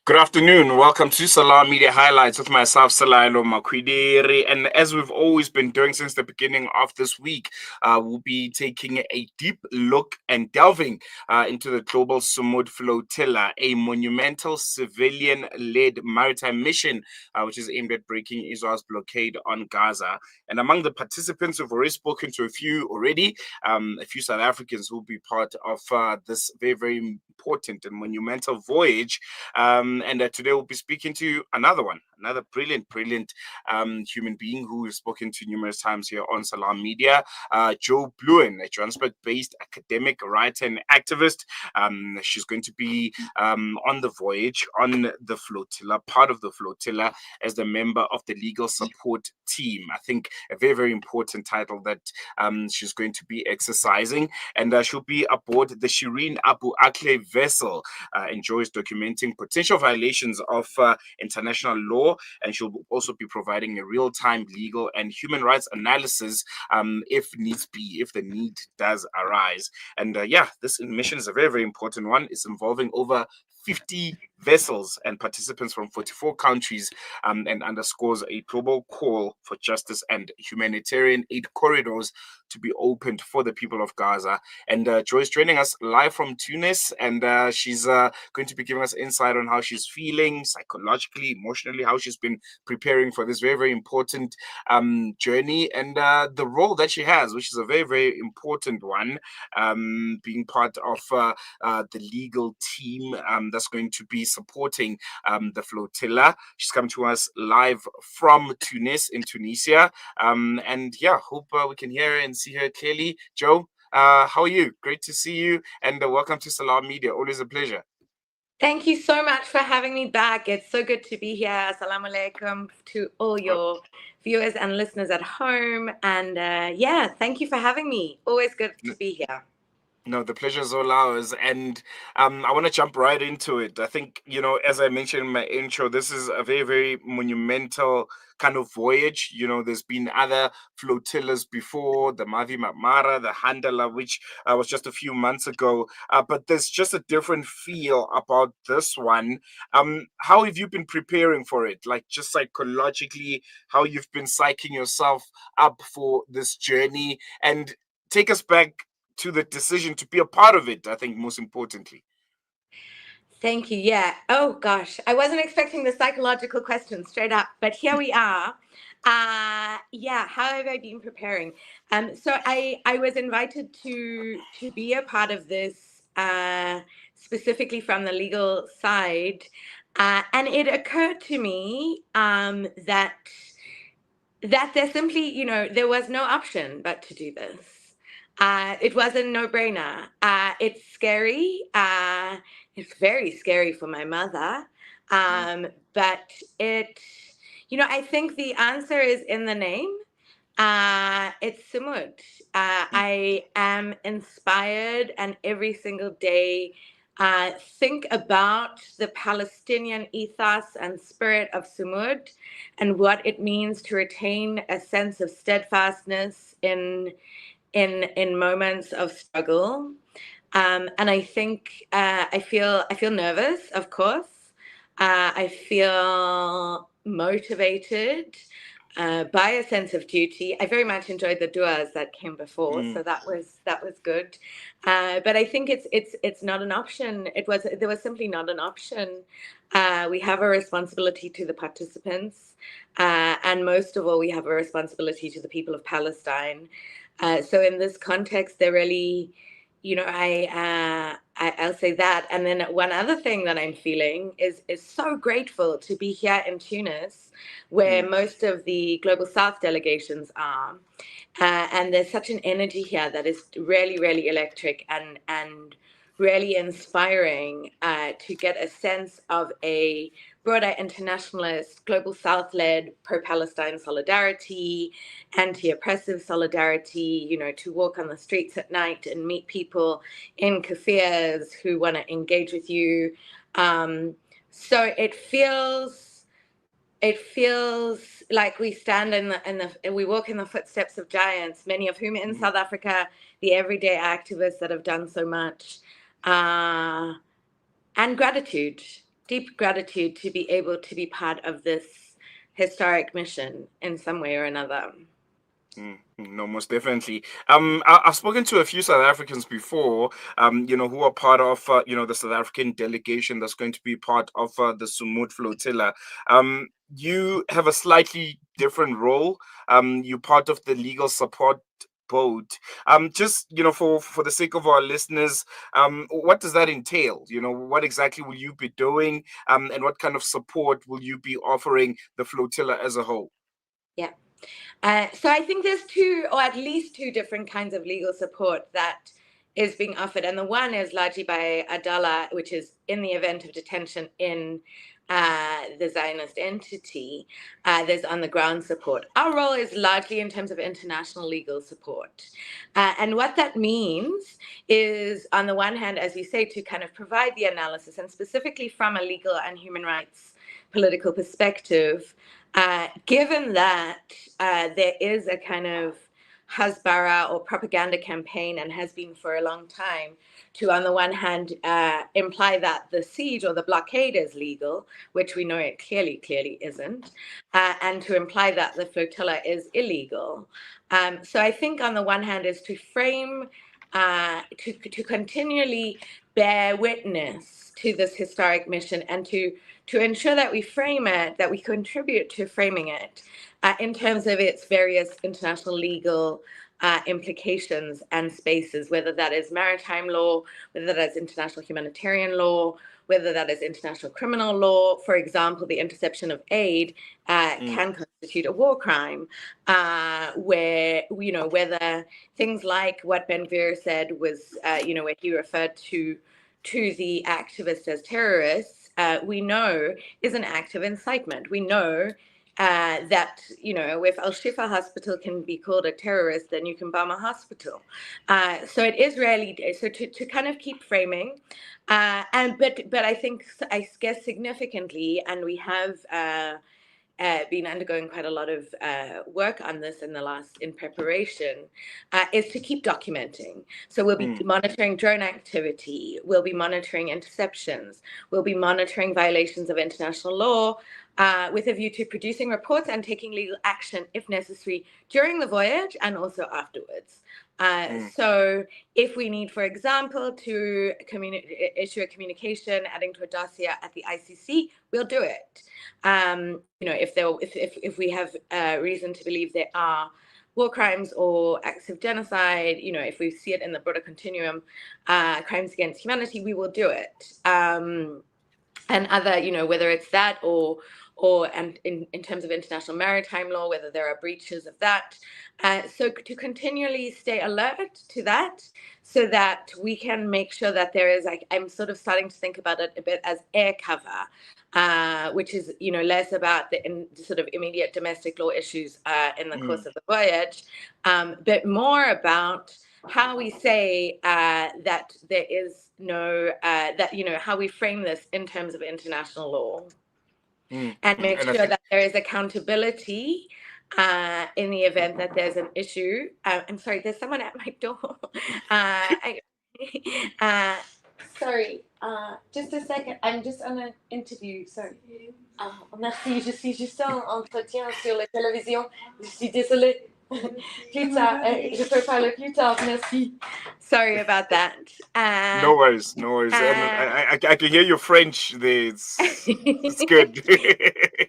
Good afternoon. Welcome to Salam Media Highlights with myself, Salailo Makwidiri. And as we've always been doing since the beginning of this week, we'll be taking a deep look and delving into the global Sumud Flotilla, a monumental civilian-led maritime mission which is aimed at breaking Israel's blockade on Gaza. And among the participants, we've already spoken to a few already, a few South Africans who will be part of this very, very important and monumental voyage. And today we'll be speaking to another brilliant human being who we've spoken to numerous times here on Salam Media, Joe Bluen, a Johannesburg-based academic, writer, and activist. She's going to be on the voyage, on the flotilla, part of the flotilla, as the member of the legal support team. I think a very, very important title that she's going to be exercising. And she'll be aboard the Shireen Abu Akleh vessel, enjoys documenting potential violations of international law, and she'll also be providing a real-time legal and human rights analysis if needs be, if the need does arise. And this mission is a very, very important one. It's involving over 50 vessels and participants from 44 countries, and underscores a global call for justice and humanitarian aid corridors to be opened for the people of Gaza. And Joy is joining us live from Tunis, and she's going to be giving us insight on how she's feeling psychologically, emotionally, how she's been preparing for this very, very important journey, and the role that she has, which is a very, very important one, being part of the legal team that's going to be supporting the flotilla. She's come to us live from Tunis in Tunisia. Hope we can hear her and see her clearly. Joe, how are you? Great to see you, and welcome to Salam Media. Always a pleasure. Thank you so much for having me back. It's so good to be here. Assalamu alaikum to all your viewers and listeners at home. And thank you for having me. Always good to be here. No, the pleasure is all ours. And I want to jump right into it. I think, as I mentioned in my intro, this is a very, very monumental kind of voyage. There's been other flotillas before, the Mavi Mara, the Handala, which was just a few months ago. But there's just a different feel about this one. How have you been preparing for it? Like, just psychologically, how you've been psyching yourself up for this journey? And take us back to the decision to be a part of it, I think, most importantly. Thank you. Yeah. Oh, gosh. I wasn't expecting the psychological question straight up, but here we are. How have I been preparing? So I was invited to be a part of this, specifically from the legal side. And it occurred to me that there simply, there was no option but to do this. It was a no-brainer. It's scary. It's very scary for my mother. But I think the answer is in the name. It's Sumud. I am inspired, and every single day think about the Palestinian ethos and spirit of Sumud and what it means to retain a sense of steadfastness in moments of struggle. And I think I feel nervous, of course. I feel motivated by a sense of duty. I very much enjoyed the duas that came before, so that was good. But I think it's not an option. There was simply not an option. We have a responsibility to the participants, and most of all, we have a responsibility to the people of Palestine. So in this context, they're really, I'll say that. And then one other thing that I'm feeling is so grateful to be here in Tunis, where most of the Global South delegations are. And there's such an energy here that is really, really electric and really inspiring to get a sense of a broader internationalist, Global South-led, pro-Palestine solidarity, anti-oppressive solidarity, to walk on the streets at night and meet people in cafes who want to engage with you. So it feels like we stand we walk in the footsteps of giants, many of whom in South Africa, the everyday activists that have done so much, and gratitude. deep gratitude to be able to be part of this historic mission in some way or another. No, most definitely. I've spoken to a few South Africans before, who are part of, the South African delegation that's going to be part of the Sumud Flotilla. You have a slightly different role. You're part of the legal support boat. Just, for the sake of our listeners, what does that entail? What exactly will you be doing? And what kind of support will you be offering the flotilla as a whole? Yeah. So I think there's two, or at least two different kinds of legal support that is being offered. And the one is largely by Adala, which is in the event of detention in the Zionist entity, there's on the ground support. Our role is largely in terms of international legal support. And what that means is, on the one hand, as you say, to kind of provide the analysis, and specifically from a legal and human rights political perspective, given that there is a kind of hasbara or propaganda campaign, and has been for a long time, to, on the one hand, imply that the siege or the blockade is legal, which we know it clearly isn't, and to imply that the flotilla is illegal. So I think on the one hand is to frame, to continually bear witness to this historic mission, and to ensure that we frame it, that we contribute to framing it in terms of its various international legal implications and spaces, whether that is maritime law, whether that is international humanitarian law, whether that is international criminal law. For example, the interception of aid can constitute a war crime, where, whether things like what Ben-Gvir said was, where he referred to the activists as terrorists, we know is an act of incitement. We know that, if Al-Shifa Hospital can be called a terrorist, then you can bomb a hospital. So it is really, so to kind of keep framing, but I guess significantly, and we have been undergoing quite a lot of work on this in preparation, is to keep documenting. So we'll be monitoring drone activity, we'll be monitoring interceptions, we'll be monitoring violations of international law, with a view to producing reports and taking legal action if necessary during the voyage and also afterwards. So if we need, for example, to issue a communication adding to a dossier at the ICC, we'll do it. If we have reason to believe there are war crimes or acts of genocide, if we see it in the broader continuum, crimes against humanity, we will do it. And other, whether it's that and in terms of international maritime law, whether there are breaches of that. So to continually stay alert to that, so that we can make sure that there is, I'm sort of starting to think about it a bit as air cover, which is, less about the sort of immediate domestic law issues in the course of the voyage, but more about how we say that there is no, how we frame this in terms of international law. And make sure that there is accountability in the event that there's an issue. I'm sorry, there's someone at my door. Sorry, just a second. I'm just on an interview. Sorry. Merci, je suis juste en entretien sur la télévision. Je suis désolée. Plus tard, je peux parler plus tard. Merci. Sorry about that. No worries. And I can hear your French there. It's good.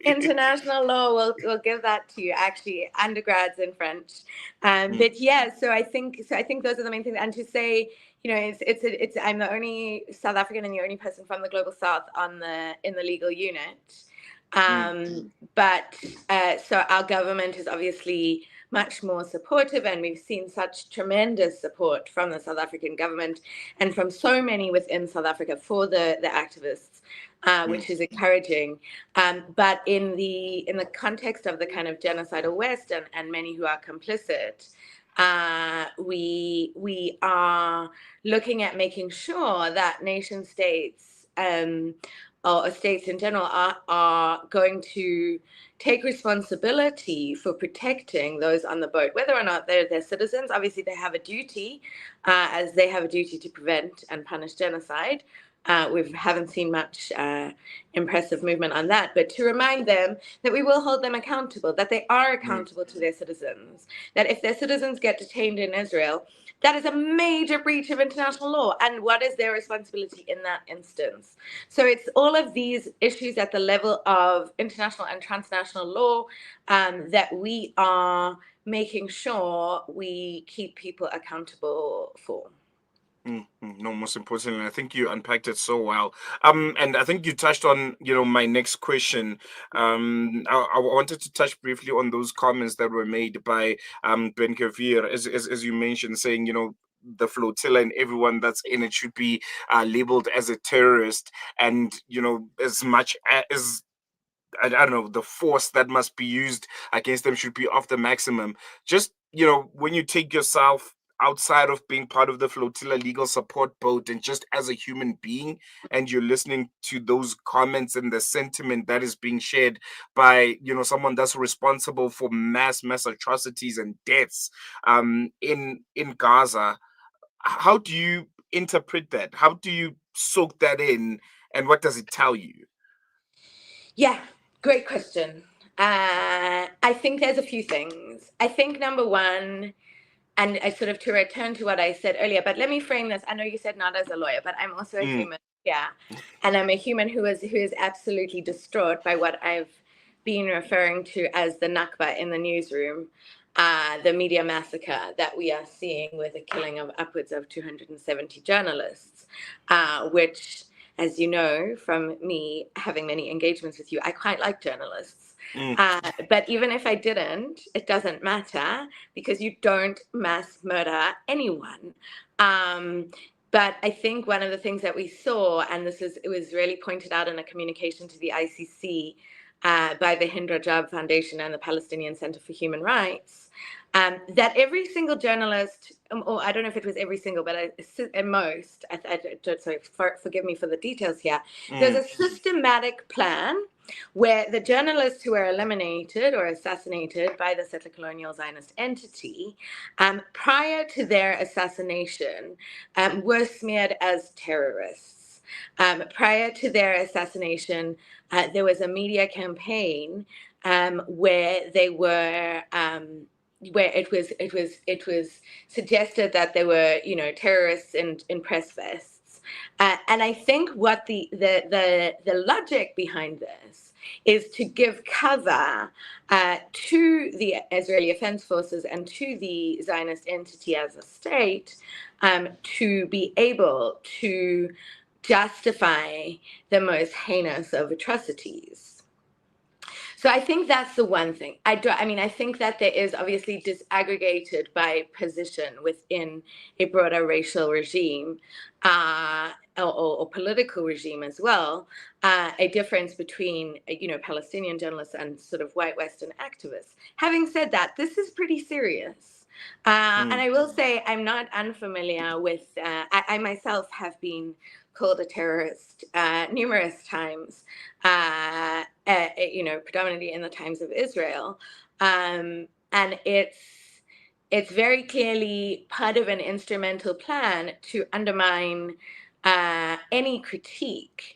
International law will give that to you, actually, undergrads in French. But yeah, so I think those are the main things. And to say, it's I'm the only South African and the only person from the Global South in the legal unit. But so our government is obviously much more supportive, and we've seen such tremendous support from the South African government and from so many within South Africa for the activists, which is encouraging. But in the context of the kind of genocidal West and many who are complicit, we are looking at making sure that nation states or states in general are going to take responsibility for protecting those on the boat, whether or not they're their citizens. Obviously, they have a duty, as they have a duty to prevent and punish genocide. We haven't seen much impressive movement on that, but to remind them that we will hold them accountable, that they are accountable to their citizens, that if their citizens get detained in Israel, that is a major breach of international law. And what is their responsibility in that instance? So it's all of these issues at the level of international and transnational law that we are making sure we keep people accountable for. No, most importantly, I think you unpacked it so well. And I think you touched on, my next question. I wanted to touch briefly on those comments that were made by Ben Kavir, as you mentioned, saying, the flotilla and everyone that's in it should be labeled as a terrorist, and as much as I don't know, the force that must be used against them should be of the maximum. Just, when you take yourself outside of being part of the flotilla legal support boat and just as a human being, and you're listening to those comments and the sentiment that is being shared by, someone that's responsible for mass atrocities and deaths in Gaza, how do you interpret that? How do you soak that in, and what does it tell you? Yeah, great question. I think there's a few things. I think number one, and I sort of to return to what I said earlier, but let me frame this. I know you said not as a lawyer, but I'm also a human. Yeah, and I'm a human who is absolutely distraught by what I've been referring to as the Nakba in the newsroom, the media massacre that we are seeing with the killing of upwards of 270 journalists, which, as you know from me having many engagements with you, I quite like journalists. But even if I didn't, it doesn't matter because you don't mass murder anyone. But I think one of the things that we saw, and it was really pointed out in a communication to the ICC by the Hind Rajab Foundation and the Palestinian Center for Human Rights, that every single journalist, or I don't know if it was every single, but at most, forgive me for the details here, there's a systematic plan where the journalists who were eliminated or assassinated by the settler colonial Zionist entity prior to their assassination were smeared as terrorists. Prior to their assassination, there was a media campaign where they were where it was suggested that they were terrorists in press vests, and I think what the logic behind this is to give cover to the Israeli Defense Forces and to the Zionist entity as a state to be able to justify the most heinous of atrocities. So I think that's the one thing. I think that there is obviously disaggregated by position within a broader racial regime or political regime as well, a difference between, Palestinian journalists and sort of white Western activists. Having said that, this is pretty serious. And I will say I'm not unfamiliar with, I myself have been called a terrorist numerous times, predominantly in the times of Israel. And it's very clearly part of an instrumental plan to undermine any critique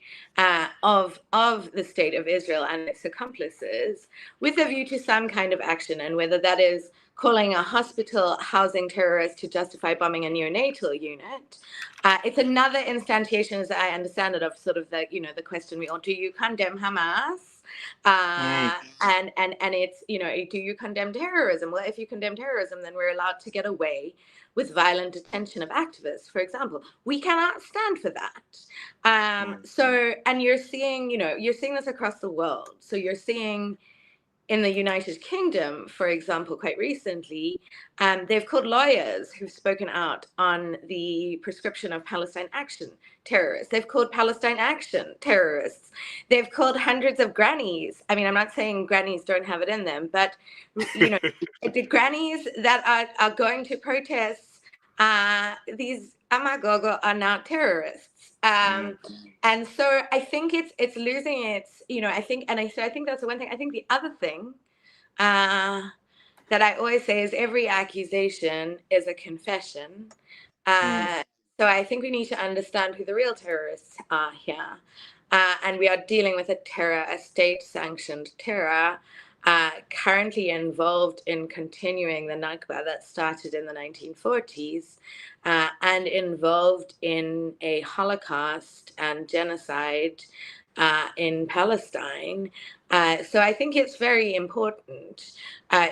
of the state of Israel and its accomplices with a view to some kind of action, and whether that is calling a hospital housing terrorist to justify bombing a neonatal unit. It's another instantiation, as I understand it, of sort of the question we all, do you condemn Hamas? And it's, do you condemn terrorism? Well, if you condemn terrorism, then we're allowed to get away with violent detention of activists, for example. We cannot stand for that. So, and you're seeing this across the world. So you're seeing in the United Kingdom, for example, quite recently, they've called lawyers who've spoken out on the prescription of Palestine Action terrorists. They've called Palestine Action terrorists. They've called hundreds of grannies. I mean, I'm not saying grannies don't have it in them, but, the grannies that are going to protests, these Amagogo are now terrorists. And so I think it's losing its, I think that's the one thing. I think the other thing that I always say is every accusation is a confession. So I think we need to understand who the real terrorists are here. And we are dealing with a state-sanctioned terror, currently involved in continuing the Nakba that started in the 1940s, and involved in a Holocaust and genocide in Palestine. So I think it's very important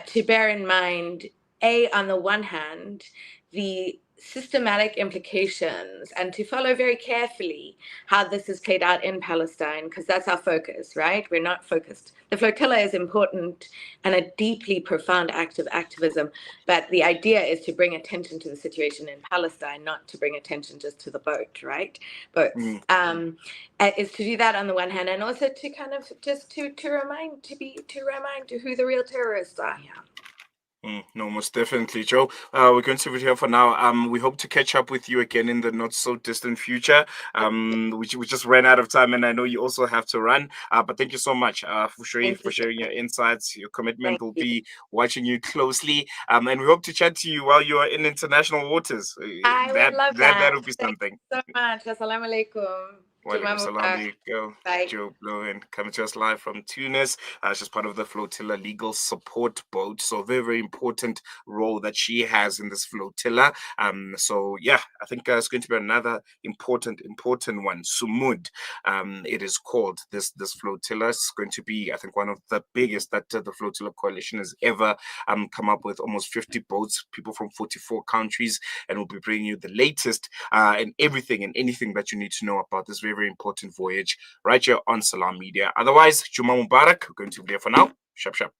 to bear in mind, on the one hand, the systematic implications, and to follow very carefully how this is played out in Palestine, because that's our focus, right? We're not focused. The flotilla is important and a deeply profound act of activism, but the idea is to bring attention to the situation in Palestine, not to bring attention just to the boat, right? Boats. Is to do that on the one hand, and also to kind of just to remind who the real terrorists are here. No, most definitely, Joe. We're going to leave it here for now. We hope to catch up with you again in the not so distant future. We just ran out of time, and I know you also have to run. But thank you so much for sharing your insights, your commitment. We'll be watching you closely. And we hope to chat to you while you are in international waters. I would love that. That would be something. Thank you so much. Assalamu alaikum. Walaikum salam. There you go. Bye. Joe Bluen coming to us live from Tunis. She's part of the Flotilla legal support boat. So very, very important role that she has in this flotilla. So yeah, I think it's going to be another important one. Sumud, it is called this flotilla. It's going to be, I think, one of the biggest that the Flotilla Coalition has ever come up with. Almost 50 boats, people from 44 countries, and we'll be bringing you the latest and everything and anything that you need to know about this very, very important voyage right here on Salam Media. Otherwise, Juma Mubarak. We're going to be there for now. Shap shap.